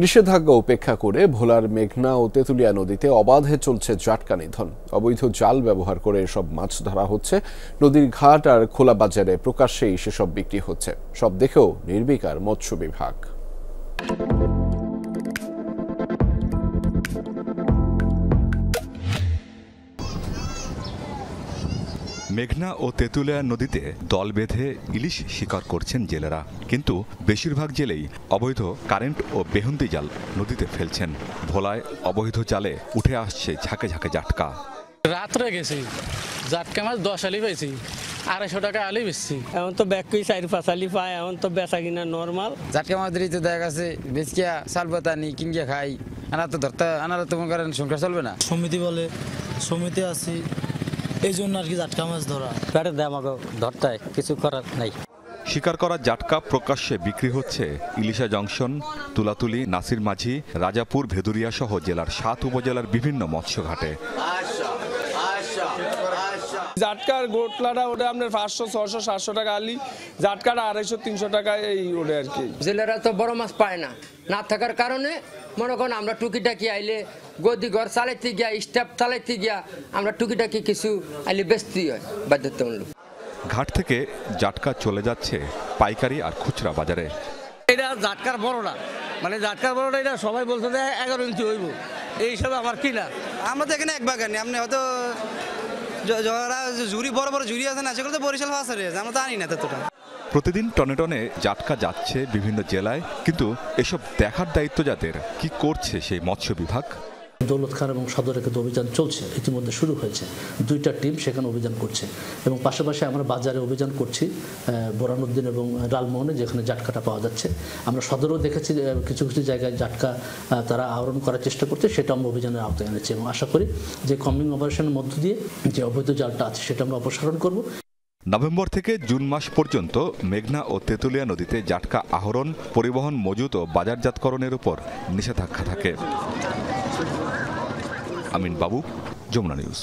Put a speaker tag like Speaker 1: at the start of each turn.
Speaker 1: নিষেধাজ্ঞা উপেক্ষা করে ভোলার মেঘনা ও তেঁতুলিয়া নদীতে অবাধে চলছে জাটকা নিধন। অবৈধ জাল ব্যবহার করে এসব মাছ ধরা হচ্ছে। নদীর ঘাট আর খোলা বাজারে প্রকাশ্যেই সেসব বিক্রি হচ্ছে। সব দেখেও নির্বিকার মৎস্য বিভাগ।
Speaker 2: মেঘনা ও তেঁতুলিয়া নদীতে দল বেঁধে ইলিশ শিকার করছেন জেলেরা, কিন্তু বেশিরভাগ জেলেই অবৈধ কারেন্ট ও বেহুন্দি জাল নদীতে ফেলছেন। ভোলায় অবৈধ জালে উঠে আসছে ঝাঁকে ঝাঁকে জাটকা।
Speaker 3: রাত্রে গেছি, জাটকা মাছ 10 আলি পাইছি, 250 টাকা আলি বেচছি।
Speaker 4: এখন তো ব্যাগ কই 4-5 আলি পায়, এখন তো বেচা কিনা নর্মাল।
Speaker 5: জাটকা মাছ ধরে তো দেখা গেছে বেচকিয়া সালপাতা নি কিনকিয়া খাই, আনারা তো মনে করেন সংসার চলবে না।
Speaker 6: সমিতি বলে, সমিতি আছি, এই জন্য আর কি জাটকা মাছ ধরা।
Speaker 4: পেটে দেয় আমাকে ধরতে হয়, কিছু করার নাই।
Speaker 2: শিকার করা জাটকা প্রকাশ্যে বিক্রি হচ্ছে ইলিশা জংশন, তুলাতুলি, নাসির মাঝি, রাজাপুর, ভেদুরিয়া সহ জেলার 7 উপজেলার বিভিন্ন মৎস্য ঘাটে।
Speaker 7: জাটকার গোটলাটা ওটা আপনার 500, 600, 700 টাকা আলি, জাটকাটা 250, 300 টাকা এই ওটা আর কি।
Speaker 8: জেলেরা তো বড় মাছ পায় না, না থাকার কারণে মনে করেন আমরা টুকিটাকি আইলে গদি ঘর চালাইতে গিয়া, স্টাফ চালাইতে গিয়া আমরা টুকিটাকি কিছু আইলে বেচতেই হয় বাধ্যতামূলক।
Speaker 2: ঘাট থেকে জাটকা চলে যাচ্ছে পাইকারি আর খুচরা বাজারে।
Speaker 4: এটা জাটকার বড়টা, মানে জাটকার বড়টা এটা সবাই বলছে যে 11 ইঞ্চি হইব, এই হিসাবে আমার কিনা।
Speaker 5: আমরা তো এখানে এক বাগান নেই, আপনি হয়তো ঝুড়ি বড় বড় ঝুড়ি আছে না, সেগুলো তো বরিশাল ভাষা রয়েছে, আমরা তো আনি না ততটা।
Speaker 2: প্রতিদিন টনে টনে জাটকা যাচ্ছে বিভিন্ন জেলায়, কিন্তু এসব দেখার দায়িত্ব যাদের, কি করছে সেই মৎস্য বিভাগ?
Speaker 6: দৌলতখান এবং সদরে কিন্তু অভিযান চলছে, ইতিমধ্যে শুরু হয়েছে। 2টা টিম সেখানে অভিযান করছে এবং পাশাপাশি আমরা বাজারে অভিযান করছি, বোরানুদ্দিন এবং লালমোহনে, যেখানে জাটকাটা পাওয়া যাচ্ছে। আমরা সদরেও দেখেছি কিছু কিছু জায়গায় জাটকা তারা আহরণ করার চেষ্টা করছে, সেটা আমরা অভিযানের আওতায় এনেছি এবং আশা করি যে কমিং অপারেশনের মধ্য দিয়ে যে অবৈধ জালটা আছে সেটা আমরা অপসারণ করব।
Speaker 2: নভেম্বর থেকে জুন মাস পর্যন্ত মেঘনা ও তেঁতুলিয়া নদীতে জাটকা আহরণ, পরিবহন, মজুত ও বাজারজাতকরণের উপর নিষেধাজ্ঞা থাকে। আমিন বাবু, যমুনা নিউজ।